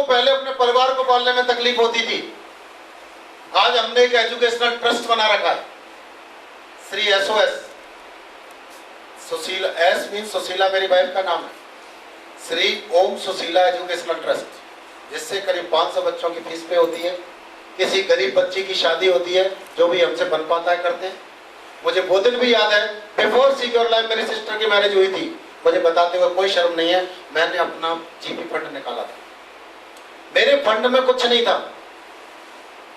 पहले अपने परिवार को पालने में तकलीफ होती थी, आज हमने एक एजुकेशनल ट्रस्ट बना रखा है, Shri SOS, Sushila, S mean Sushila मेरी वाइफ का नाम है, श्री ओम सुशीला एजुकेशनल ट्रस्ट, जिससे करीब 500 बच्चों की फीस पे होती है। किसी गरीब बच्ची की शादी होती है, जो भी हमसे बन पाता है करते हैं। मुझे वो दिन भी याद है, बिफोर सिक्योर लाइफ मेरी सिस्टर की मैरिज हुई थी, मुझे बताते हुए कोई शर्म नहीं है, मैंने अपना GP फंड निकाला था। मेरे फंड में कुछ नहीं था,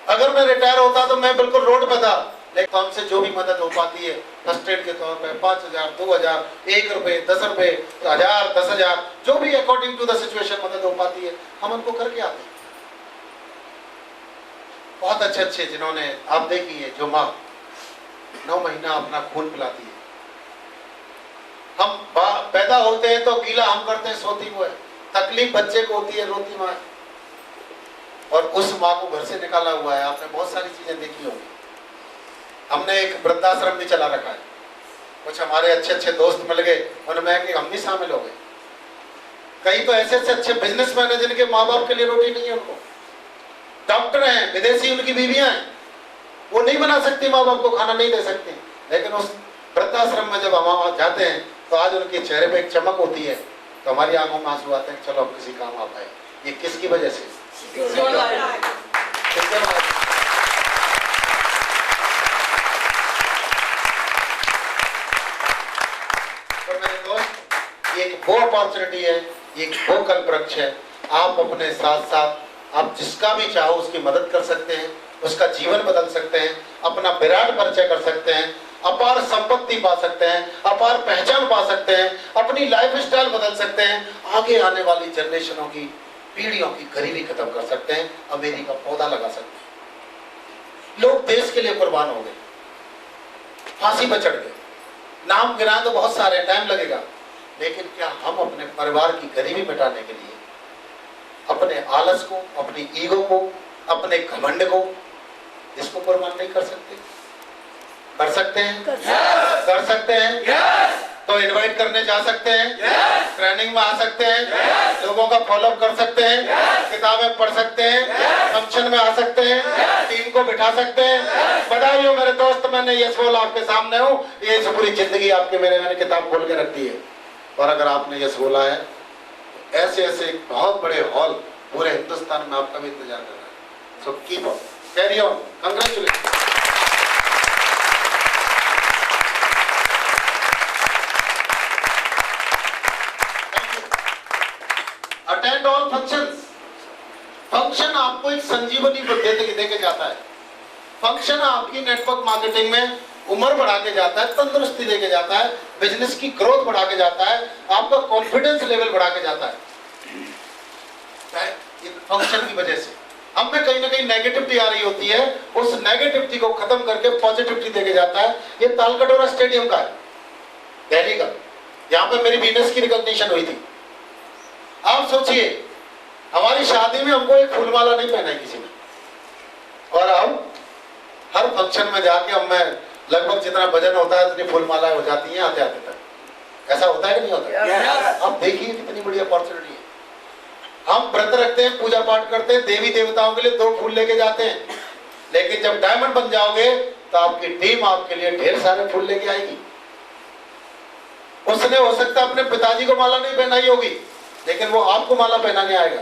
अगर मैं रिटायर होता तो मैं बिल्कुल रोड पे था, लेकिन हमसे जो भी मदद हो पाती है फर्स्ट एड के तौर पे 5,000, 2,000, 1 रुपए, 10 रुपए, 1,000, 10,000, जो भी अकॉर्डिंग टू द सिचुएशन मदद हो पाती है, हम उनको करके आते हैं। बहुत अच्छे जिन्होंने, आप देखिए, जो माँ 9 महीना अपना खून पिलाती है। हम पैदा होते हैं तो गीला हम करते हैं, सोती वो है, तकलीफ बच्चे को होती है, रोती माँ है, और उस माँ को घर से निकाला हुआ है। आपने बहुत सारी चीजें देखी होंगी। हमने एक वृद्धाश्रम भी चला रखा है, कुछ हमारे अच्छे दोस्त मिल गए, उनमें कि हम भी शामिल हो गए। कई तो ऐसे अच्छे बिजनेसमैन हैं जिनके माँ बाप के लिए रोटी नहीं है, उनको डॉक्टर हैं, विदेशी उनकी बीवियां हैं, वो नहीं बना सकती, माँ बाप को खाना नहीं दे सकती, लेकिन उस वृद्धाश्रम में जब हम वहां जाते हैं तो आज उनके चेहरे पे एक चमक होती है, तो हमारी आंखों में आंसू आते हैं, चलो हम किसी काम आ पाए। ये किसकी वजह से? तो मेरे दोस्त, ये एक वो अपॉर्चुनिटी है, ये एक वो कल वृक्ष है। आप अपने साथ साथ आप जिसका भी चाहो उसकी मदद कर सकते हैं, उसका जीवन बदल सकते हैं, अपना विराट परिचय कर सकते हैं, अपार संपत्ति पा सकते हैं, अपार पहचान पा सकते हैं, अपनी लाइफ स्टाइल बदल सकते हैं, आगे आने वाली जनरेशनों की, पीढ़ियों की गरीबी खत्म कर सकते हैं, अमेरी का पौधा लगा सकते हैं। लोग देश के लिए कुर्बान हो गए, फांसी पर चढ़ गए, नाम गिनाए तो बहुत सारे, टाइम लगेगा, लेकिन क्या हम अपने परिवार की गरीबी मिटाने के लिए अपने आलस को, अपनी ईगो को, अपने घमंड को, इसको कुर्बान नहीं कर सकते? कर सकते हैं? कर सकते हैं? तो इनवाइट करने जा सकते हैं, ट्रेनिंग में आ सकते हैं, लोगों का फॉलोअप कर सकते हैं, किताबें पढ़ सकते हैं, फंक्शन में आ सकते हैं, टीम को बिठा सकते हैं। बधाई हो मेरे दोस्त, मैंने ये बोल आपके सामने हूँ, ये पूरी जिंदगी आपके मैंने किताब खोल के रख दी है। और अगर आपने ये बोला है, ऐसे ऐसे बहुत बड़े हॉल पूरे हिंदुस्तान में आपका भी इंतजार कर रहा है। So keep on, carry on, congratulation. Attend all functions. Function आपको एक संजीवनी देके जाता है। फंक्शन आपकी नेटवर्क मार्केटिंग में उम्र बढ़ा के जाता है, तंदुरुस्ती देके जाता है, बिजनेस की ग्रोथ बढ़ा के जाता है, आपका कॉन्फिडेंस लेवल बढ़ा के जाता है। फंक्शन की वजह से हम में कहीं ना कहीं नेगेटिविटी आ रही होती है, उस नेगेटिविटी को खत्म करके पॉजिटिविटी देके जाता है। ये तालकटोरा स्टेडियम का है, दिल्ली का, यहाँ पे मेरी वीनस की रिकॉग्निशन हुई थी। आप सोचिए, हमारी शादी में हमको एक फूलमाला नहीं पहनाई किसी ने, और हम हर फंक्शन में जाके हम में लगभग जितना वजन होता है उतनी फूलमालाएं हो जाती हैं आते आते तक। ऐसा होता है कि नहीं होता? आप देखिए कितनी बड़ी अपॉर्चुनिटी है। हम व्रत रखते हैं, पूजा पाठ करते हैं, देवी देवताओं के लिए 2 फूल लेके जाते हैं, लेकिन जब डायमंड बन जाओगे तो आपकी टीम आपके लिए ढेर सारे फूल लेके आएगी। उसने हो सकता है अपने पिताजी को माला नहीं पहनाई होगी, लेकिन वो आपको माला पहनाने आएगा,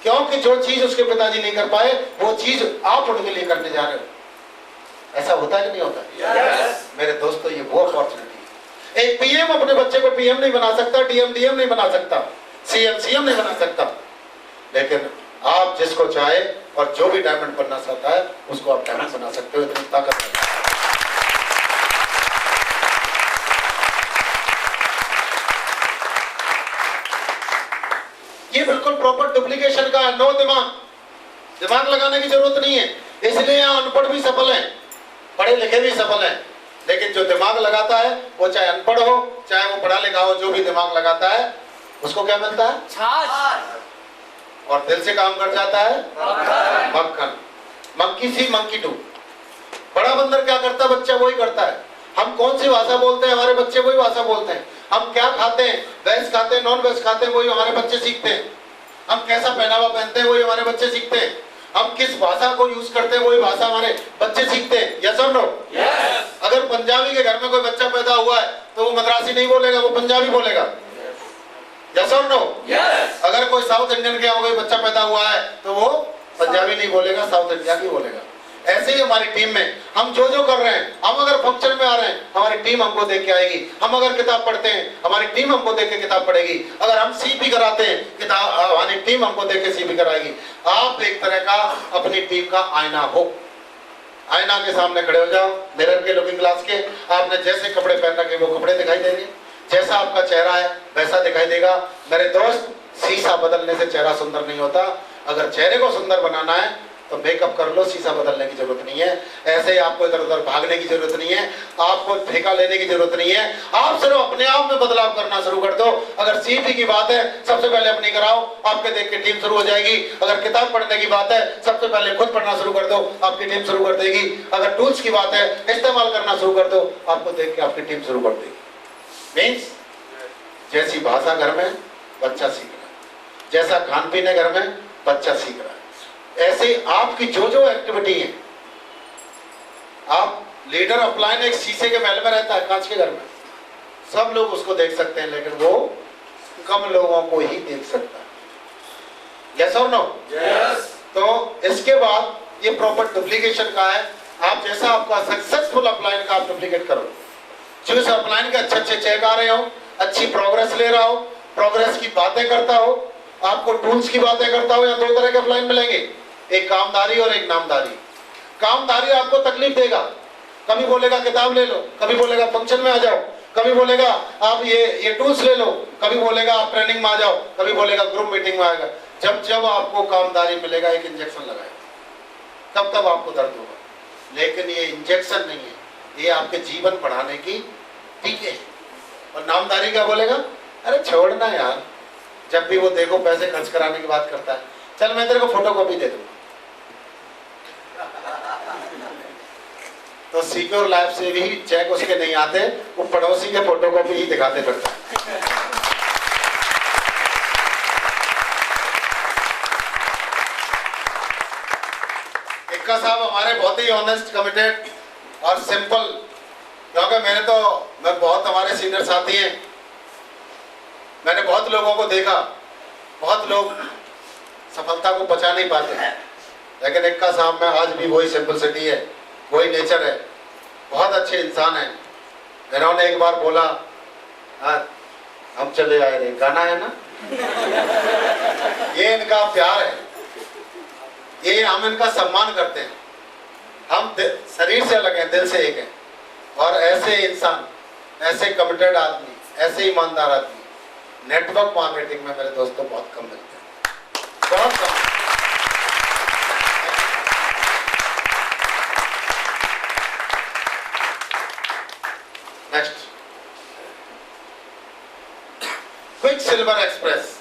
क्योंकि जो चीज उसके पिताजी नहीं कर पाए वो चीज आप उनके लिए करने जा रहे हो। ऐसा होता है कि नहीं होता? मेरे दोस्तों, ये वो अपॉर्चुनिटी है। एक पीएम अपने बच्चे को पीएम नहीं बना सकता, डीएम नहीं बना सकता, सीएम नहीं बना सकता, लेकिन आप जिसको चाहे और जो भी डायमंड बनना चाहता है उसको आप डायमंड बना सकते हो। इतनी ताकत है। ये बिल्कुल प्रॉपर डुप्लीकेशन का है, नो दिमाग लगाने की जरूरत नहीं है। इसलिए यहाँ अनपढ़ भी सफल हैं, पढ़े लिखे भी सफल हैं, लेकिन जो दिमाग लगाता है वो चाहे अनपढ़ हो चाहे वो पढ़ा लिखा हो, जो भी दिमाग लगाता है उसको क्या मिलता है? छाछ। और दिल से काम कर जाता है मक्खन। Monkey C monkey do. बड़ा बंदर क्या करता है, बच्चा वही करता है। हम कौन सी भाषा बोलते हैं, हमारे बच्चे वही भाषा बोलते हैं। हम क्या खाते हैं, वेज खाते हैं, नॉन वेज खाते हैं, वही हमारे बच्चे सीखते हैं। हम कैसा पहनावा पहनते हैं वही हमारे बच्चे सीखते हैं, हम किस भाषा को यूज करते हैं वही भाषा हमारे बच्चे सीखते हैं। यस और नो? अगर पंजाबी के घर में कोई बच्चा पैदा हुआ है तो वो मद्रासी नहीं बोलेगा, वो पंजाबी बोलेगा। यस और नो? अगर कोई साउथ इंडियन के यहाँ कोई बच्चा पैदा हुआ है तो वो पंजाबी नहीं बोलेगा, साउथ इंडिया की बोलेगा। ऐसे ही हमारी टीम में हम जो जो कर रहे हैं, हम अगर फंक्शन में आ रहे हैं हमारी टीम हमको देख के आएगी, हम अगर किताब पढ़ते हैं हमारी टीम हमको देख के किताब पढ़ेगी, अगर हम सीपी कराते हैं किताब हमारी टीम हमको देख के सीपी कराएगी। आप एक तरह का अपनी टीम का आईना हो, आईना के सामने खड़े हो जाओ, मिरर के लुकिंग ग्लास के, आपने जैसे कपड़े पहन रखे वो कपड़े दिखाई देंगे, जैसा आपका चेहरा है वैसा दिखाई देगा। मेरे दोस्त, शीशा बदलने से चेहरा सुंदर नहीं होता, अगर चेहरे को सुंदर बनाना है तो मेकअप कर लो, शीशा बदलने की जरूरत नहीं है। ऐसे ही आपको इधर उधर भागने की जरूरत नहीं है, आपको ठेका लेने की जरूरत नहीं है, आप सिर्फ अपने आप में बदलाव करना शुरू कर दो। अगर सीपी की बात है सबसे पहले अपनी कराओ, आपके देख के टीम शुरू हो जाएगी। अगर किताब पढ़ने की बात है सबसे पहले खुद पढ़ना शुरू कर दो, आपकी टीम शुरू कर देगी। अगर टूल्स की बात है इस्तेमाल करना शुरू कर दो, आपको देख के आपकी टीम शुरू कर देगी। मीन्स जैसी भाषा घर में बच्चा सीख रहा है, जैसा खान पीन है घर में बच्चा सीख रहा है, ऐसे आपकी जो जो एक्टिविटी है, आप लीडर ऑफलाइन एक शीशे के महल में रहता है, कांच के घर में, सब लोग उसको देख सकते हैं लेकिन वो कम लोगों को ही देख सकता है। यस और नो? तो इसके बाद ये प्रॉपर डुप्लीकेशन का है। आप जैसा आपका सक्सेसफुल अपलाइन का आप डुप्लीकेट करो, जो इस अपलाइन के अच्छे अच्छे चेक आ रहे हो, अच्छी प्रोग्रेस ले रहा हो, प्रोग्रेस की बातें करता हो, आपको टूल्स की बातें करता हो, या दो तरह के अपलाइन मिलेंगे, एक कामदारी और एक नामदारी। कामदारी आपको तकलीफ देगा, कभी बोलेगा किताब ले लो, कभी बोलेगा फंक्शन में आ जाओ, कभी बोलेगा आप ये टूल्स ले लो, कभी बोलेगा आप ट्रेनिंग में आ जाओ, कभी बोलेगा ग्रुप मीटिंग में आएगा। जब जब आपको कामदारी मिलेगा, एक इंजेक्शन लगाएगा, तब तब आपको दर्द होगा। लेकिन ये इंजेक्शन नहीं है, ये आपके जीवन बढ़ाने की टीके है। और नामदारी क्या बोलेगा? अरे छोड़ना यार, जब भी वो देखो पैसे खर्च कराने की बात करता है, चल मैं तेरे को फोटोकॉपी दे दूंगा। तो सिक्योर लाइफ से भी चेक उसके नहीं आते, वो पड़ोसी के फोटोकॉपी ही दिखाते फिरता है। इक्का साहब हमारे बहुत ही ऑनेस्ट, कमिटेड और सिंपल, क्योंकि मैं बहुत हमारे सीनियर साथी हैं, मैंने बहुत लोगों को देखा, बहुत लोग सफलता को पचा नहीं पाते, लेकिन इक्का साहब में आज भी वही सिंपलिसिटी है, वही नेचर है, बहुत अच्छे इंसान है। इन्होंने एक बार बोला, हम चले आए रे, गाना है ना, ये इनका प्यार है, ये हम इनका सम्मान करते हैं। हम शरीर से अलग हैं, दिल से एक हैं। और ऐसे इंसान, ऐसे कमिटेड आदमी, ऐसे ईमानदार आदमी नेटवर्क मार्केटिंग में मेरे दोस्तों बहुत कम मिलते हैं, बहुत कम। नेक्स्ट, क्विक सिल्वर एक्सप्रेस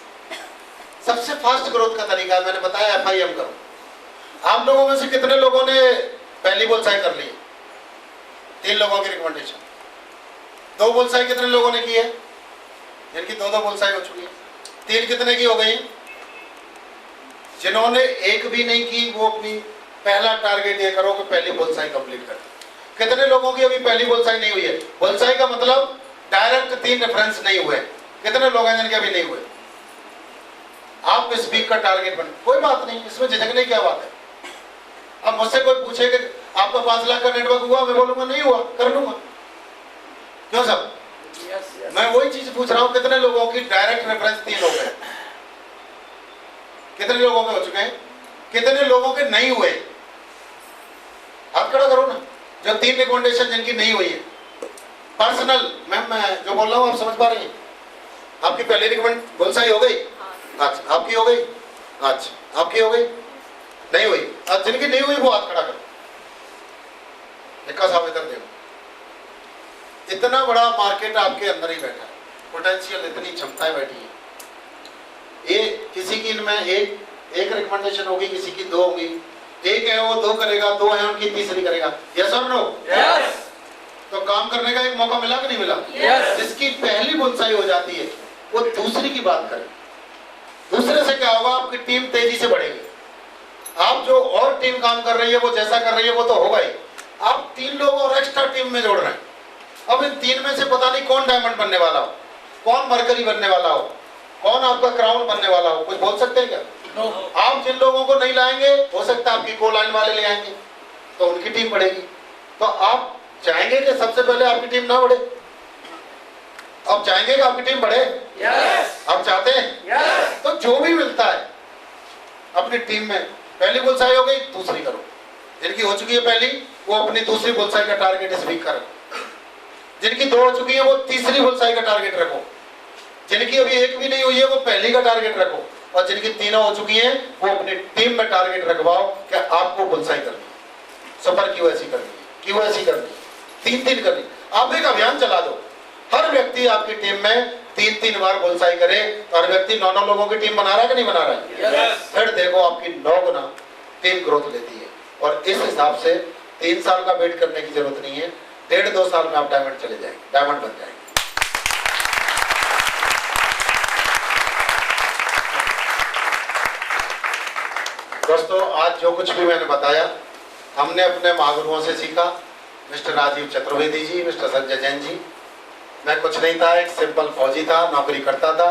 सबसे फास्ट ग्रोथ का तरीका है। मैंने बताया FIM करो। आप लोगों में से कितने लोगों ने पहली बुलसाई कर ली? 3 लोगों की रिकमेंडेशन। 2 बुलसाई कितने लोगों ने की है? जिनकी 2-2 बुलसाई हो चुकी है। 3 कितने की हो गई? जिन्होंने एक भी नहीं की वो अपनी पहला टारगेट ये करो कि पहली बुलसाई कंप्लीट कर। कितने लोगों की अभी पहली बुलसाई नहीं हुई है? बुलसाई का मतलब डायरेक्ट 3 रेफरेंस नहीं हुए। कितने लोग हैं जिनके अभी नहीं हुए? आप इस वीक का टारगेट बन, कोई बात नहीं, इसमें झिझकने की क्या बात है। अब मुझसे कोई पूछे कि आपका 5 लाख का नेटवर्क हुआ, मैं बोलूंगा नहीं हुआ, कर लूंगा। क्यों सब? मैं वही चीज पूछ रहा हूं, कितने लोगों की डायरेक्ट रेफरेंस 3 हो गए? कितने लोगों के हो चुके हैं? कितने लोगों के नहीं हुए? हाथ खड़ा करो ना, जो 3 रिकमेंडेशन जिनकी नहीं हुई है। पर्सनल, मैम मैं जो बोल रहा हूं आप समझ पा रही हैं? आपकी पहली रिकमेंड बुलसाई हो गई? अच्छा, आपकी हो गई? अच्छा, आपकी हो गई? नहीं हुई? अब जिनकी नहीं हुई वो हाथ खड़ा करो। साहब इधर देखो, इतना बड़ा मार्केट आपके अंदर ही बैठा है, पोटेंशियल, इतनी क्षमताएं बैठी है। ये किसी की इनमें एक रिकमेंडेशन होगी, किसी की 2 होगी, एक है वो 2 करेगा, 2 है उनकी तीसरी करेगा। यस और नो? यस। तो काम करने का एक मौका मिला कि नहीं मिला? यस। जिसकी पहली बुलसाई हो जाती है वो दूसरी की बात करे, दूसरे से क्या होगा, आपकी टीम तेजी से बढ़ेगी। आप जो और टीम काम कर रही है वो जैसा कर रही है वो तो होगा ही, आप 3 लोग और एक्स्ट्रा टीम में जोड़ रहे हैं। अब इन 3 में से पता नहीं कौन डायमंड बनने वाला हो, कौन मरकरी बनने वाला हो, कौन आपका क्राउन बनने वाला हो, कुछ बोल सकते हैं क्या? आप जिन लोगों को नहीं लाएंगे, हो सकता है आपकी को लाइन वाले ले आएंगे, तो उनकी टीम बढ़ेगी। तो आप चाहेंगे कि सबसे पहले आपकी टीम ना बढ़े? आप चाहेंगे कि आपकी टीम बढ़े? आप चाहते हैं? तो जो भी मिलता है अपनी टीम में, पहली बुलसाई हो गई, दूसरी करो। जिनकी हो चुकी है पहली, वो अपनी दूसरी बुलसाई का टारगेट इस वीक करो। जिनकी 2 हो चुकी है वो तीसरी बुलसाई का टारगेट रखो। जिनकी अभी 1 भी नहीं हुई है वो पहली का टारगेट रखो। और जिनकी 3 हो चुकी हैं वो अपनी टीम में टारगेट रखवाओ कि आपको बुलसाई करनी, सुपर क्यों ऐसी करनी, क्यों ऐसी करनी, 3-3 करनी। आप एक अभियान चला दो, हर व्यक्ति आपकी टीम में 3-3 बार बुलसाई करे, तो हर व्यक्ति 9-9 लोगों की टीम बना रहा है कि नहीं बना रहा है? फिर देखो आपकी 9 गुना टीम ग्रोथ लेती है। और इस हिसाब से 3 साल का वेट करने की जरूरत नहीं है, 1.5-2 साल में आप डायमंड चले जाएंगे, डायमंड बन जाएंगे। दोस्तों, आज जो कुछ भी मैंने बताया हमने अपने महागुरुओं से सीखा। Mister Rajiv Chaturvedi ji, mister Sanjay Jain ji. मैं कुछ नहीं था, एक सिंपल फौजी था, नौकरी करता था,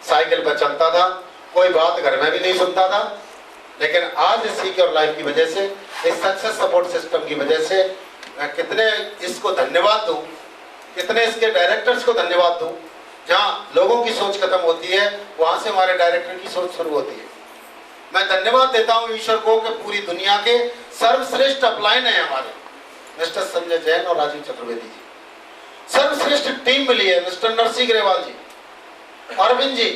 साइकिल पर चलता था, कोई बात घर में भी नहीं सुनता था। लेकिन आज इस सिक्योर लाइफ की वजह से, इस सक्सेस सपोर्ट सिस्टम की वजह से मैं कितने इसको धन्यवाद दूं, कितने इसके डायरेक्टर्स को धन्यवाद दूं। जहां लोगों की सोच खत्म होती है, वहां से हमारे डायरेक्टर की सोच शुरू होती है। मैं धन्यवाद देता हूं ईश्वर को कि पूरी दुनिया के सर्वश्रेष्ठ अपलाइन है हमारे मिस्टर संजय जैन और राजीव चतुर्वेदी जी। सर्वश्रेष्ठ टीम मिली है, मिस्टर नरसिंह ग्रेवाल जी, अरविंद जी,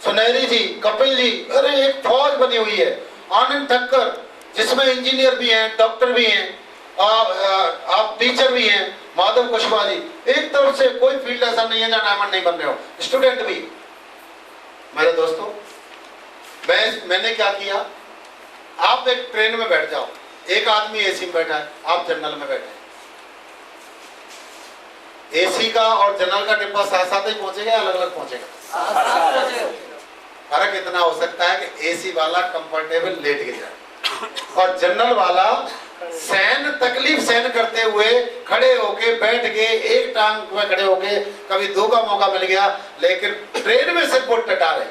सुनहरी जी, कपिल जी। अरे एक फौज बनी हुई है। आनंद ठक्कर, जिसमें इंजीनियर भी हैं, डॉक्टर भी हैं, आप टीचर भी हैं, माधव कुशवाहा जी। एक तरफ से कोई फील्ड ऐसा नहीं है जहां डायमंड नहीं बन रहे हो, स्टूडेंट भी। मेरे दोस्तों, मैंने क्या किया, आप एक ट्रेन में बैठ जाओ, एक आदमी एसी में बैठा है, आप जनरल में बैठे हैं। एसी का और जनरल का डिब्बा साथ साथ ही पहुंचेगा, अलग अलग पहुंचेगा? फर्क इतना हो सकता है कि एसी वाला कंफर्टेबल लेट के जाए और जनरल वाला तकलीफ सहन करते हुए खड़े होके, बैठ के, एक टांग में खड़े होके, कभी 2 का मौका मिल गया, लेकिन ट्रेन में सिर्फ वो टटा रहे,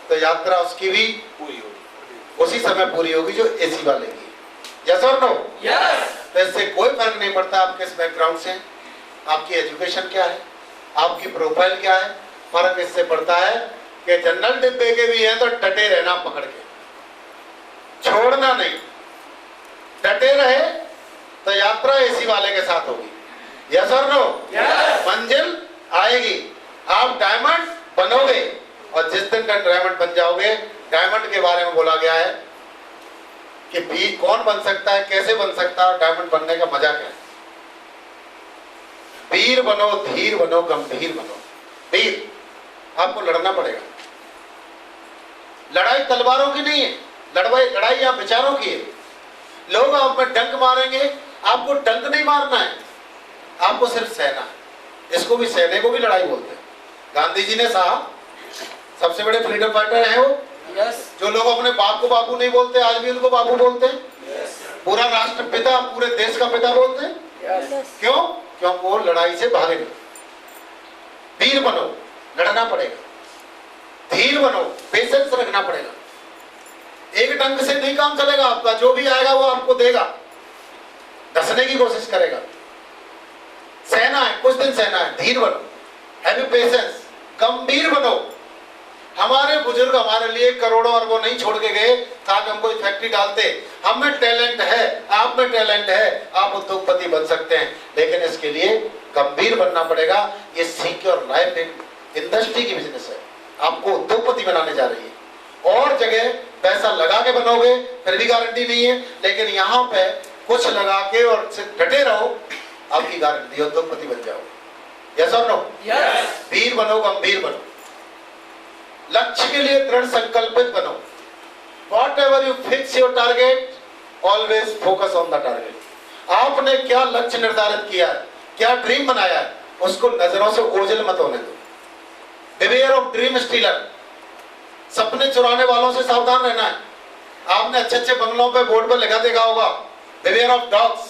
तो यात्रा उसकी भी पूरी होगी, उसी समय पूरी होगी जो एसी वाले की। यस और नो? यस। इससे कोई फर्क नहीं पड़ता आप किस बैकग्राउंड से, आपकी एजुकेशन क्या है, आपकी प्रोफाइल क्या है। फर्क इससे पड़ता है कि जनरल डिब्बे के भी हैं तो डटे रहना, पकड़ के छोड़ना नहीं। डटे रहे तो यात्रा एसी वाले के साथ होगी। यस और नो? यस। मंजिल आएगी, आप डायमंड बनोगे। और जिस दिन का डायमंड बन जाओगे, डायमंड के बारे में बोला गया है कि भी कौन बन सकता है, कैसे बन सकता है, डायमंड बनने का मजा क्या है। वीर बनो, धीर बनो, गंभीर बनो। वीर, आपको लड़ना पड़ेगा। लड़ाई तलवारों की नहीं है, लड़ाई यहाँ विचारों की है। लोग आप में डंक मारेंगे, आपको डंक नहीं मारना है, आपको सिर्फ सहना है। इसको भी सहने को भी लड़ाई बोलते हैं। गांधी जी ने साहब सबसे बड़े फ्रीडम फाइटर हैं वो। जो लोग अपने बाप को बापू नहीं बोलते, आज भी उनको बापू बोलते हैं। पूरा राष्ट्रपिता, पूरे देश का पिता बोलते हैं। क्यों? क्योंकि वो लड़ाई से भागे नहीं। वीर बनो, लड़ना पड़ेगा। धीर बनो, पेशेंस रखना पड़ेगा। एक ढंग से नहीं काम चलेगा आपका, जो भी आएगा वो आपको देगा, डसने की कोशिश करेगा। सहना है, कुछ दिन सहना है। धीर बनो, हैव पेशेंस। गंभीर बनो। हमारे बुजुर्ग हमारे लिए करोड़ों अरबों नहीं छोड़ के गए ताकि हम कोई फैक्ट्री डालते। हम में टैलेंट है, आप में टैलेंट है, आप उद्योगपति बन सकते हैं, लेकिन इसके लिए गंभीर बनना पड़ेगा। ये सिक्योर लाइफ इंडस्ट्री की बिजनेस है, आपको उद्योगपति बनाने जा रही है। और जगह पैसा लगा के बनोगे फिर भी गारंटी नहीं है, लेकिन यहाँ पे कुछ लगा के और डटे रहो, आपकी गारंटी है, उद्योगपति बन जाओगे। यस और नो? यस। वीर बनो, गंभीर बनो। लक्ष्य के लिए दृढ़ संकल्पित बनो। Whatever you fix your target, always focus on the target। आपने क्या लक्ष्य निर्धारित किया है, क्या ड्रीम बनाया है, उसको नजरों से ओझल मत होने दो। Beware of dream stealer। सपने चुराने वालों से सावधान रहना है। आपने अच्छे अच्छे बंगलों पे बोर्ड पर लिखा देखा होगा, बिवेयर ऑफ डॉग्स,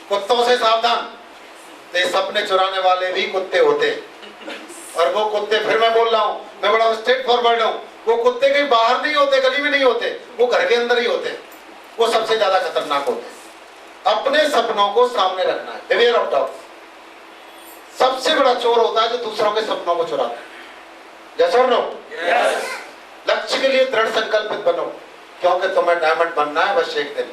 कुत्तों से सावधान। तो ये सपने चुराने वाले भी कुत्ते होते हैं। और वो कुत्ते, फिर मैं बोल रहा हूँ, मैं बड़ा स्ट्रेट फॉरवर्ड हूँ, वो कुत्ते कहीं बाहर नहीं होते, गली में नहीं होते, वो घर के अंदर ही होते हैं। वो सबसे ज्यादा खतरनाक होते हैं। अपने सपनों को सामने रखना है, बिवेयर ऑफ डॉग्स। सबसे बड़ा चोर होता है जो दूसरों के सपनों को चुराता है। यस और नो? लक्ष्य के लिए दृढ़ संकल्पित बनो, क्योंकि तुम्हें डायमंड बनना है बस एक दिन।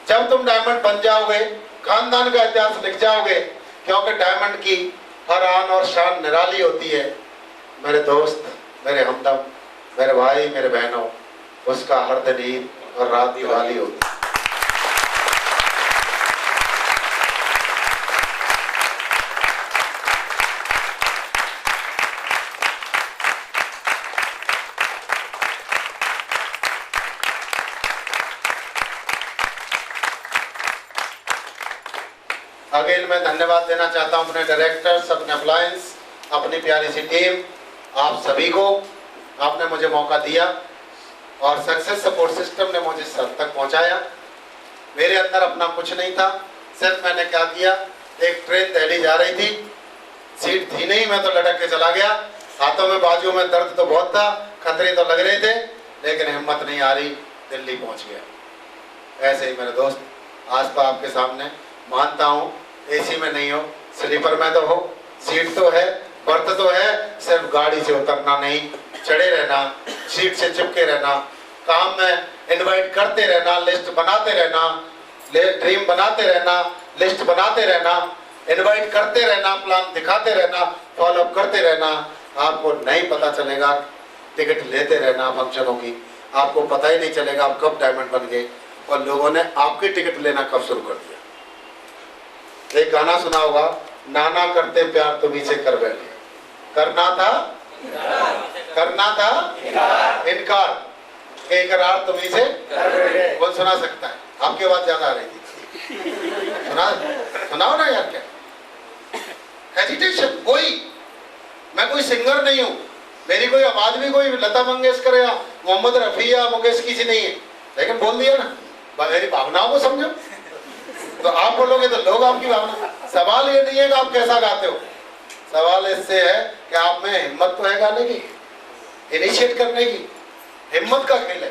जब तुम डायमंड बन जाओगे, खानदान का इतिहास लिख जाओगे, क्योंकि डायमंड की हर आन और शान निराली होती है। मेरे दोस्त, मेरे हमदम, मेरे भाई, मेरे बहनों, उसका हर दिन ईद और रात दिवाली होती है। अगेन मैं धन्यवाद देना चाहता हूं अपने डायरेक्टर्स, अपने अप्लायंस, अपनी प्यारी सी टीम, आप सभी को। आपने मुझे मौका दिया और सक्सेस सपोर्ट सिस्टम ने मुझे इस हद तक पहुंचाया। मेरे अंदर अपना कुछ नहीं था, सिर्फ मैंने क्या किया, एक ट्रेन दिल्ली जा रही थी, सीट थी नहीं, मैं तो लटक के चला गया। हाथों में बाजुओं में दर्द तो बहुत था, खतरे तो लग रहे थे, लेकिन हिम्मत नहीं आ रही, दिल्ली पहुंच गया। ऐसे ही मेरे दोस्त, आज तो आपके सामने मानता हूँ एसी में नहीं हो, स्लीपर में तो हो, सीट तो है, बर्थ तो है, सिर्फ गाड़ी से उतरना नहीं, चढ़े रहना, सीट से चिपके रहना, काम में इनवाइट करते रहना, लिस्ट बनाते रहना, ड्रीम बनाते रहना, लिस्ट बनाते रहना, इनवाइट करते रहना, प्लान दिखाते रहना, फॉलो अप करते रहना। आपको नहीं पता चलेगा, टिकट लेते रहना फंक्शनों की, आपको पता ही नहीं चलेगा आप कब डायमंड बन गए और लोगों ने आपकी टिकट लेना कब शुरू कर दिया। एक गाना सुना होगा, नाना करते प्यार तुम्ही से कर बैठे, करना था इनकार, इकरार तुम्ही से कौन सुना सकता है? आपकी आवाज ज्यादा आ रही थी, सुनाओ ना यार। क्या हेजिटेशन? मैं कोई सिंगर नहीं हूँ, मेरी कोई आवाज भी कोई लता मंगेशकर या मोहम्मद रफी या मुकेश की सी नहीं है, लेकिन बोल दिया ना, मेरी भावनाओं को समझो। तो आप बोलोगे तो लोग आपकी भावना। सवाल ये नहीं है कि आप कैसा गाते हो, सवाल इससे है कि आप में हिम्मत तो है गाने की, इनिशिएट करने की। हिम्मत का खेल है,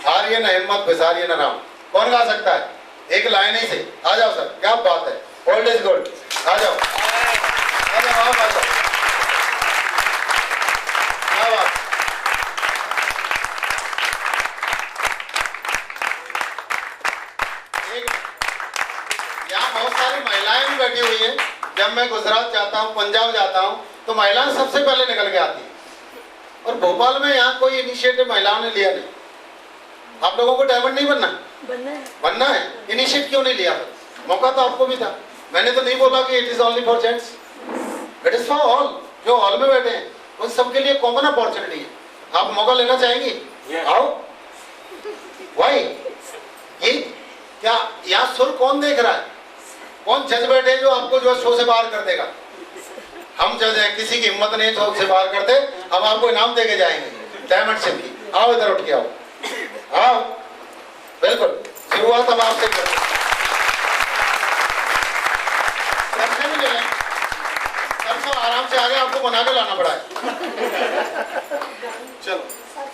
हारिए ना हिम्मत, बिसारिए ना नाम। कौन गा सकता है? एक लाइन ही से। आ जाओ सर, क्या बात है, ओल्ड इज गोल्ड। आ जाओ, आ जाओ, आ जाओ। क्या बात। यहाँ बहुत सारी महिलाएं भी बैठी हुई हैं। जब मैं गुजरात जाता हूँ, पंजाब जाता हूँ, तो महिलाएं सबसे पहले निकल के आती हैं। और भोपाल में यहाँ कोई इनिशिएटिव महिलाओं ने लिया नहीं। आप लोगों को डायमंड नहीं बनना है, इनिशिएटिव क्यों नहीं लिया? मौका तो आपको भी था। मैंने तो नहीं बोला कि it is only for gents, it is for all. जो हॉल में बैठे हैं उन सबके लिए कॉमन अपॉर्चुनिटी है। आप मौका लेना चाहेंगे? आओ। वाई? ये क्या यहाँ सुर कौन देख रहा है? कौन जज बैठे जो आपको जो शो से बाहर कर देगा? हम जज है, किसी की हिम्मत नहीं शो से बाहर करते। हम आपको इनाम देके जाएंगे डायमंड शिप की। आओ इधर उठ के आओ, आओ। बिल्कुल शुरुआत हम आपसे करें। सबसे भी ले लें, सबसे आराम से आगे आपको बना के लाना पड़ा है। चलो,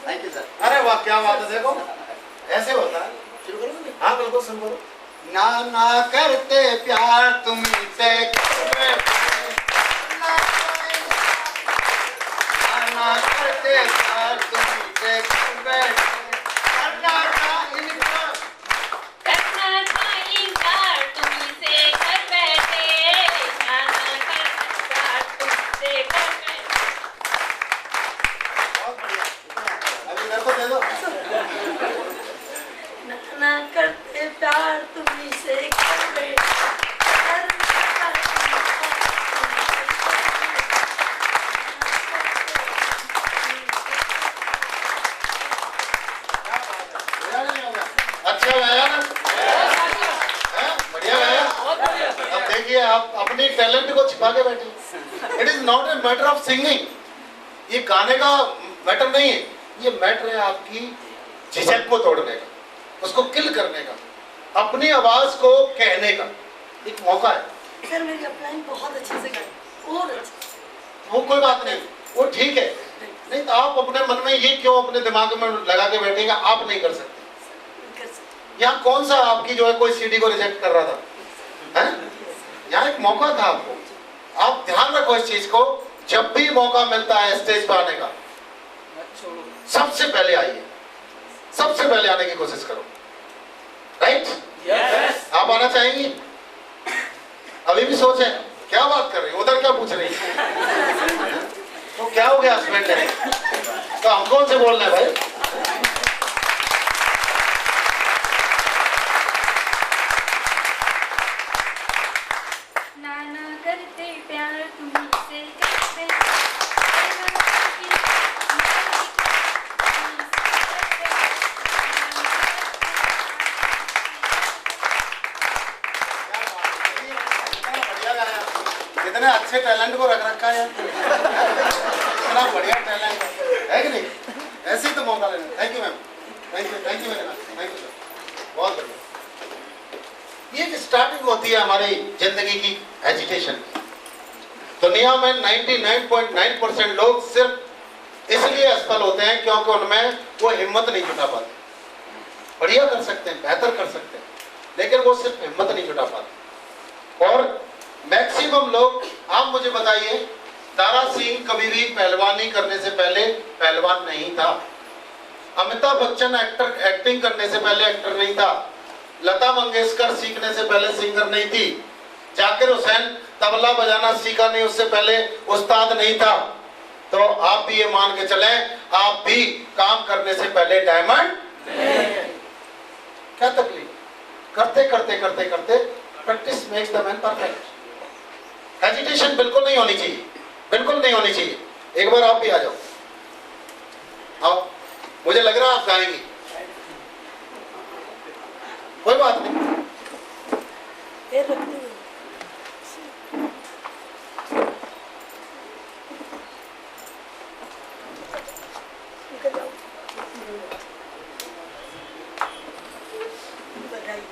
थैंक यू सर। अरे वाह, क्या बात है। देखो ऐसे होता है। शुरू करो। हाँ बिल्कुल, शुरू करो। ना करते प्यार तुमसे, ना करते प्यार तुमसे, करना था इनकार तुमसे कर बैठे, ना करते प्यार तुमसे कर बैठे। बहुत बढ़िया, अभी इधर को दे दो। ना करते प्यार तुम्ही से कर बैठे, अच्छा गाया ना? बढ़िया गाया। अब देखिए, आप अपनी टैलेंट को छिपा के बैठे। It is not a matter of singing. ये गाने का मैटर नहीं है, ये मैटर है आपकी झिझक को तोड़ने का, उसको किल करने का, अपनी आवाज को कहने का एक मौका है। सर मेरी अपलाइन बहुत अच्छे से गाई, और अच्छे। वो कोई बात नहीं, वो ठीक है। नहीं तो आप अपने मन में ये क्यों अपने दिमाग में लगा के बैठेगा, आप नहीं कर सकते। कर सकते। यहाँ कौन सा आपकी जो है कोई सीडी को रिजेक्ट कर रहा था, है? यहाँ एक मौका था आपको, आप ध्यान रखो इस चीज को। जब भी मौका मिलता है स्टेज पर आने का, सबसे पहले आइए, सबसे पहले आने की कोशिश करो। राइट? आप आना चाहेंगी? अभी भी सोच है, क्या बात कर रही है, उधर क्या पूछ रही है? तो क्या हो गया हस्बैंड ने? तो हम कौन से बोल रहे हैं भाई? नाना करते प्यार तुमसे करते कितने अच्छे टैलेंट को रख रखा है यार, इतना बढ़िया टैलेंट है कि नहीं? ऐसे ही तो मौका लेना। Thank you ma'am, thank you मेरे मैम, थैंक यू सर, बहुत बढ़िया। ये स्टार्टिंग होती है हमारी जिंदगी की एजिटेशन। दुनिया में 99.9% लोग सिर्फ इसलिए असफल होते हैं क्योंकि उनमें वो हिम्मत नहीं जुटा पाते। बढ़िया कर सकते हैं, बेहतर कर सकते हैं, लेकिन वो सिर्फ हिम्मत नहीं जुटा पाते। और मैक्सिमम लोग, आप मुझे बताइए, दारा सिंह कभी भी पहलवानी करने से पहले पहलवान नहीं था। अमिताभ बच्चन एक्टिंग करने से पहले एक्टर नहीं था। लता मंगेशकर सीखने से पहले सिंगर नहीं थी। जाकिर हुसैन तबला बजाना सीखा नहीं, उससे पहले उस्ताद नहीं था। तो आप भी ये मान के चलें, आप भी काम करने से पहले डायमंड। क्या तकलीफ, करते करते करते करते practice makes the man perfect. Hesitation बिल्कुल नहीं होनी चाहिए, बिल्कुल नहीं होनी चाहिए। एक बार आप भी आ जाओ, आओ, मुझे लग रहा है आप गाएंगी, कोई बात नहीं। पैर रखते हुए निकल जाओ। बधाई।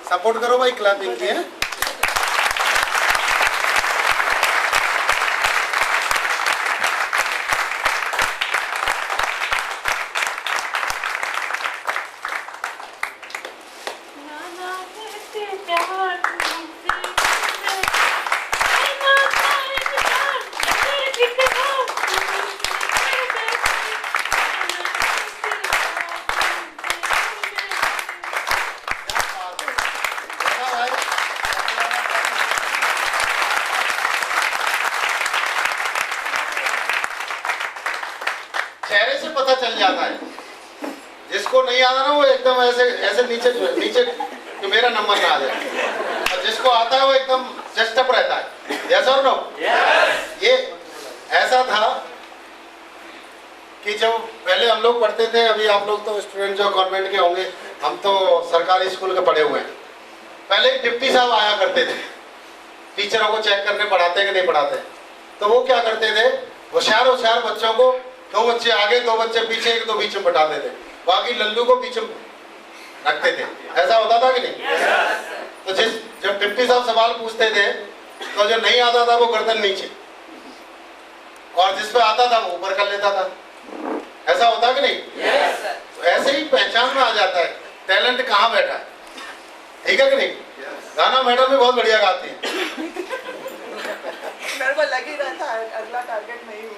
सपोर्ट करो भाई, क्लैपिंग की है। नाना करते प्यार तुमसे नाना करते प्यार करते चेहरे से पता चल जाता है। जिसको नहीं आता ना वो एकदम ऐसे ऐसे नीचे नीचे कि मेरा नंबर ना आ जाए, और जिसको आता है वो एकदम जस्टअप रहता है। यस और नो? ये ऐसा था कि जब पहले हम लोग पढ़ते थे, अभी आप लोग तो स्टूडेंट जो कॉन्वेंट के होंगे, हम तो सरकारी स्कूल के पढ़े हुए हैं। पहले एक डिप्टी साहब आया करते थे टीचरों को चेक करने पढ़ाते कि नहीं पढ़ाते। तो वो क्या करते थे, होशियार होशियार बच्चों को, दो बच्चे आगे दो बच्चे पीछे, एक दो बीच में बैठाते थे, बाकी लल्लू को पीछे रखते थे। ऐसा होता था कि नहीं? तो जब डिप्टी साहब सवाल पूछते थे तो जो नहीं आता था वो गर्दन नीचे, और जिस पे आता था वो ऊपर कर लेता था। ऐसा होता कि नहीं? तो ऐसे ही पहचान में आ जाता है टैलेंट कहाँ बैठा है। ठीक है कि नहीं? गाना मैडम भी बहुत बढ़िया गाती है। मेरे को लग ही रहा था अगला टारगेट नहीं हुआ।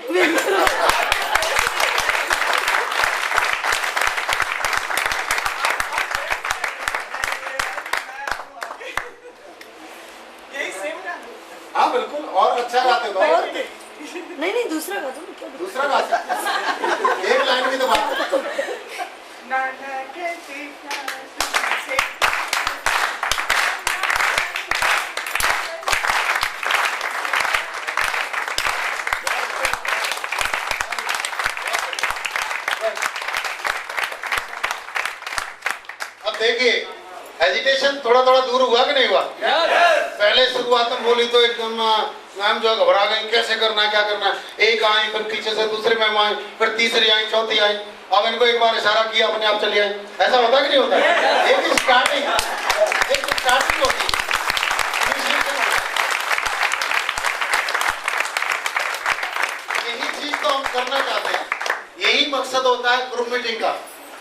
यही सेम ना? हाँ बिल्कुल, और अच्छा गाते हो और भाई। नहीं दूसरा गा दो ना, क्या दूसरा गा सकते हैं। एक लाइन भी तो बात करो। नाना कहते प्यार तुमसे अब देखिए, एजिटेशन थोड़ा थोड़ा दूर हुआ कि नहीं हुआ? पहले शुरुआत में बोली तो एकदम मैम जो घबरा गई, कैसे करना क्या करना। एक आई, फिर पीछे से दूसरे मैम आई, फिर तीसरी आई, चौथी आई, अब इनको एक बार इशारा किया अपने आप चलिए, ऐसा होता कि नहीं होता? एक स्टार्टिंग होती है। यही चीज तो हम करना चाहते हैं, यही मकसद होता है ग्रुप मीटिंग का।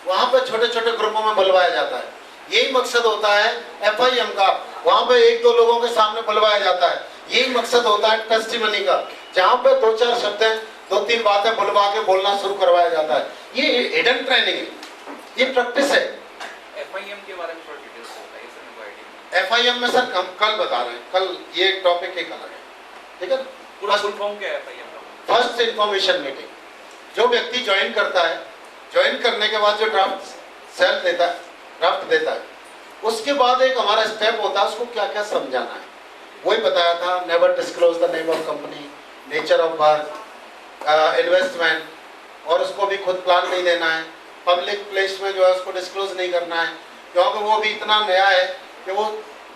वहां पे छोटे छोटे ग्रुपों में बुलवाया जाता है। यही मकसद होता है FIM का, वहां पे एक दो लोगों के सामने बुलवाया जाता है। यही मकसद होता है टेस्टिमनी का, जहां पे दो चार शब्द, दो तीन बातें बुलवा के बोलना शुरू करवाया जाता है। ये हिडन ट्रेनिंग है, ये प्रैक्टिस है। FIM के बारे में थोड़ा डिटेल्स बताइए सर, मेरे को आइडिया FIM में सर हम कल बता रहे हैं, कल ये टॉपिक एक अलग है, ठीक है। पूरा फुल फॉर्म क्या है FIM का? First information meeting. जो व्यक्ति ज्वाइन करता है, ज्वाइन करने के बाद जो ड्राफ्ट देता है, उसके बाद एक हमारा स्टेप होता है, उसको क्या क्या समझाना है। वही बताया था, never disclose the name of company, nature of work, investment, और उसको भी खुद प्लान नहीं देना है। पब्लिक प्लेस में जो है उसको डिस्क्लोज नहीं करना है, क्योंकि वो भी इतना नया है कि वो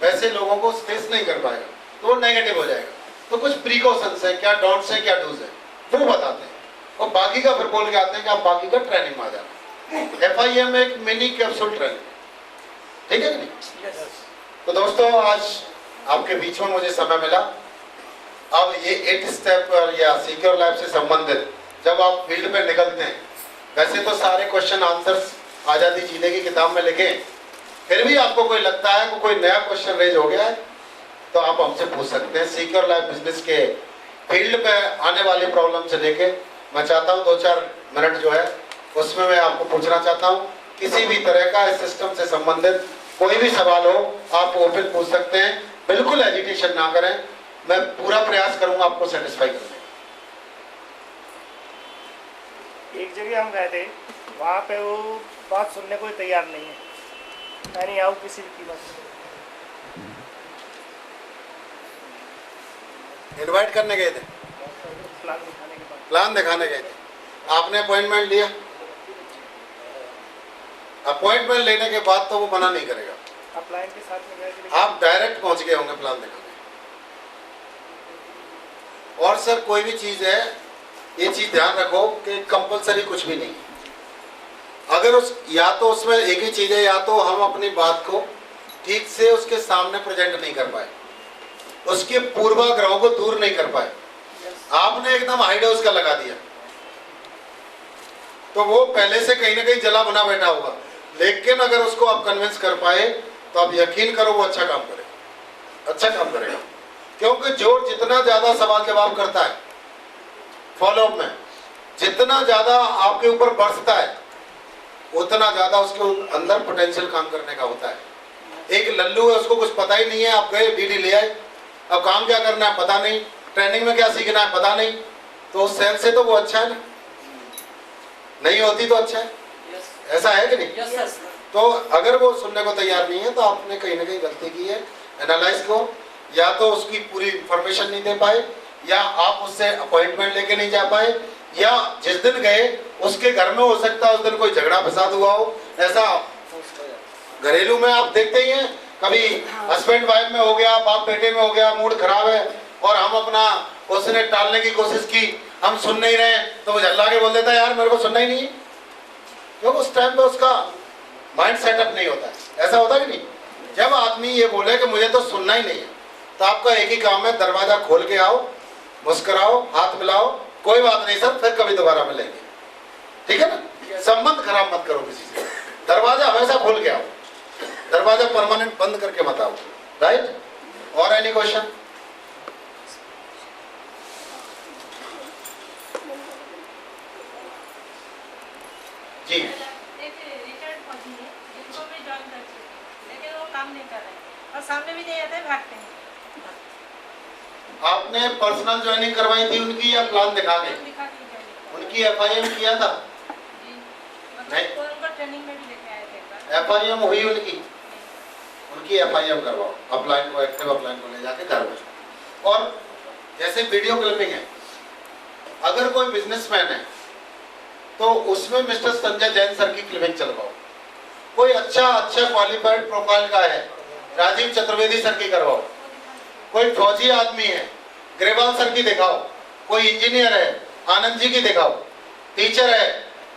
वैसे लोगों को फेस नहीं कर पाएगा, तो वो नेगेटिव हो जाएगा। तो कुछ प्रिकॉशंस है, क्या डॉट्स है, क्या डूज है, वो बताते हैं, और बाकी का फिर बोल के आते हैं कि आप बाकी का ट्रेनिंग में आ जाना। FIM एक मिनी कैप्सूल ट्रेनिंग, ठीक है कि नहीं? तो दोस्तों, आज आपके बीच में मुझे समय मिला। अब ये 8 स्टेप या सिक्योर लैब से संबंधित जब आप फील्ड पे निकलते हैं, वैसे तो सारे क्वेश्चन आंसर्स आजादी जीने की किताब में लिखे, फिर भी आपको कोई लगता है कि कोई नया क्वेश्चन रेज हो गया है, तो आप हमसे पूछ सकते हैं। सिक्योर लाइफ बिजनेस के फील्ड पे आने वाली प्रॉब्लम से लेके मैं चाहता हूँ 2-4 मिनट जो है उसमें मैं आपको पूछना चाहता हूँ। किसी भी तरह का इस सिस्टम से संबंधित कोई भी सवाल हो, आप ओपन पूछ सकते हैं, बिल्कुल एजिटेशन ना करें। मैं पूरा प्रयास करूंगा आपको सेटिस्फाई करने का। एक जगह हम गए थे, वहाँ पे वो बात सुनने को तैयार नहीं है, मैं नहीं आऊँ किसी भी कीमत से। इनवाइट करने गए थे, प्लान दिखाने के बाद प्लान दिखाने गए थे, आपने अपॉइंटमेंट लिया। अपॉइंटमेंट लेने के बाद तो वो मना नहीं करेगा, आप क्लाइंट के साथ में गए थे, आप डायरेक्ट पहुंच गए होंगे प्लान दिखाने। और सर कोई भी चीज है, ये चीज ध्यान रखो कि कंपलसरी कुछ भी नहीं है। अगर उस या तो उसमें एक ही चीज है, या तो हम अपनी बात को ठीक से उसके सामने प्रेजेंट नहीं कर पाए, उसके पूर्वाग्रहों को दूर नहीं कर पाए, आपने एकदम हाई डोज का लगा दिया, तो वो पहले से कहीं ना कहीं जला बना बैठा होगा। लेकिन अगर उसको आप कन्विंस कर पाए, तो आप यकीन करो वो अच्छा काम करेगा, अच्छा काम करेगा। क्योंकि जो जितना ज्यादा सवाल जवाब करता है फॉलोअप में, जितना ज्यादा आपके ऊपर बरसता है, उतना ज्यादा उसके अंदर पोटेंशियल काम करने का होता है। एक लल्लू है, उसको कुछ पता ही नहीं है, आप गए DD ले आए, अब काम क्या करना है पता नहीं, ट्रेनिंग में क्या सीखना है पता नहीं, तो उस सेंस से तो वो अच्छा है ना, नहीं होती तो अच्छा है, ऐसा है कि नहीं? तो अगर वो सुनने को तैयार नहीं है, तो आपने कहीं ना कहीं गलती की है। एनालाइज को, या तो उसकी पूरी इंफॉर्मेशन नहीं दे पाए, या आप उससे अपॉइंटमेंट लेके नहीं जा पाए, या जिस दिन गए उसके घर में हो सकता है उस दिन कोई झगड़ा फसाद हुआ हो। ऐसा घरेलू में आप देखते ही हैं, कभी हस्बैंड वाइफ में हो गया, बाप बेटे में हो गया, मूड खराब है, और हम अपना उसने टालने की कोशिश की, हम सुन नहीं रहे, तो वो झल्ला के बोल देता है यार मेरे को सुनना ही नहीं है, क्योंकि उस टाइम पे उसका माइंड सेटअप नहीं होता है। ऐसा होता कि नहीं? जब आदमी ये बोले कि मुझे तो सुनना ही नहीं है, तो आपका एक ही काम है, दरवाजा खोल के आओ, मुस्कुराओ, हाथ मिलाओ, कोई बात नहीं सर, फिर कभी दोबारा मिलेंगे, ठीक है ना? संबंध खराब मत करो किसी से, दरवाजा हमेशा खोल के आओ, दरवाजा परमानेंट बंद करके मत आओ, राइट? और एनी क्वेश्चन? जी, एक रिटायर्ड फौजी है जिनको भी जॉइन कर चुके हैं, लेकिन वो काम नहीं कर रहे और सामने भी नहीं आते, भागते हैं। आपने पर्सनल ज्वाइनिंग करवाई थी उनकी, या प्लान दिखा के? दिखा के join उनकी FIM किया था? जी, नहीं। मतलब उनको ट्रेनिंग में भी लेके आए थे एक बार। FIM हुई उनकी? उनकी FIM करवाओ, अपलाइन को, एक्टिव अपलाइन को ले जाके घर में। और जैसे वीडियो क्लिपिंग है, अगर कोई बिजनेसमैन है तो उसमें मिस्टर संजय जैन सर की क्लिपिंग चलवाओ। कोई अच्छा क्वालिफाइड प्रोफाइल का है, राजीव चतुर्वेदी सर की करवाओ। कोई फौजी आदमी है, ग्रेवाल सर की दिखाओ। कोई इंजीनियर है, आनंद जी की दिखाओ। टीचर है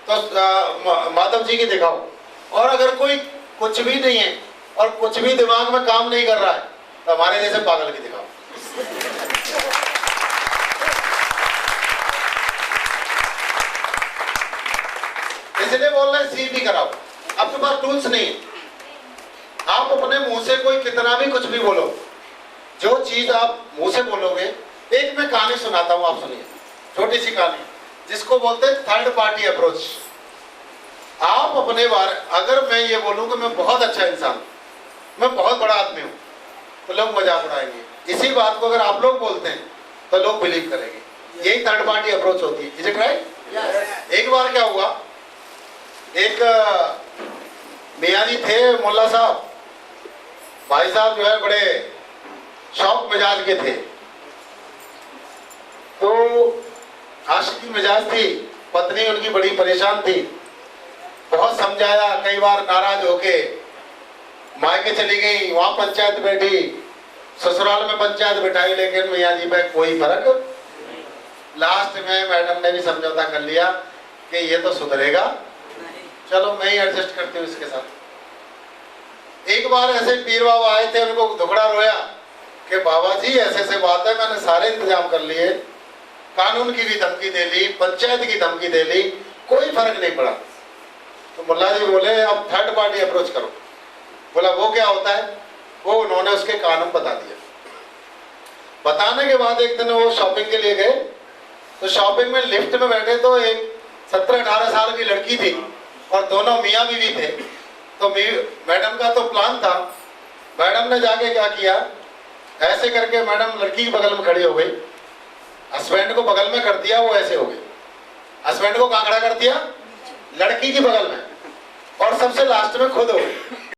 तो माधव जी की दिखाओ। और अगर कोई कुछ भी नहीं है और कुछ भी दिमाग में काम नहीं कर रहा है तो हमारे जैसे पागल की दिखाओ। इसलिए बोल रहे सी भी कराओ। आपके पास टूल्स नहीं है, आप अपने मुंह से कोई कितना भी कुछ भी बोलो, जो चीज आप मुंह से बोलोगे। एक मैं कहानी सुनाता हूं, आप सुनिए, छोटी सी कहानी जिसको बोलते हैं थर्ड पार्टी अप्रोच। आप अपने बारे, अगर मैं ये बोलूं कि मैं बहुत अच्छा इंसान हूं, मैं बहुत बड़ा आदमी हूं, तो लोग मजाक उड़ाएंगे। इसी बात को अगर आप लोग बोलते हैं तो लोग बिलीव करेंगे। यही थर्ड पार्टी अप्रोच होती है। Is it right? एक बार क्या हुआ, एक मियाँ जी थे, मुल्ला साहब, भाई साहब जो है बड़े शौक मिजाज के थे। तो आशिकी मिजाज थी, पत्नी उनकी बड़ी परेशान थी, बहुत समझाया, कई बार नाराज होके मायके चली गई, वहां पंचायत बैठी, ससुराल में पंचायत बिठाई, लेकिन मियाँ जी पे कोई फर्क। लास्ट में मैडम ने भी समझौता कर लिया कि ये तो सुधरेगा, चलो मैं ही एडजस्ट करती हूँ इसके साथ। एक बार ऐसे पीर बाबा आए थे, उनको दुखड़ा रोया कि बाबा जी ऐसे ऐसे बात है, मैंने सारे इंतजाम कर लिए, कानून की भी धमकी दे ली, पंचायत की धमकी दे ली, कोई फर्क नहीं पड़ा। तो मुल्ला जी बोले अब थर्ड पार्टी अप्रोच करो। बोला वो क्या होता है? वो उन्होंने उसके कानून बता दिया। बताने के बाद एक दिन वो शॉपिंग के लिए गए, तो शॉपिंग में लिफ्ट में बैठे तो एक 17-18 साल की लड़की थी और दोनों मियाँ बीवी थे। तो मैडम का तो प्लान था, मैडम ने जाके क्या किया, ऐसे करके मैडम लड़की के बगल में खड़ी हो गई, हस्बैंड को बगल में कर दिया, वो ऐसे हो गई। हस्बैंड को कहाँ खड़ा कर दिया? लड़की की बगल में, और सबसे लास्ट में खुद हो गई।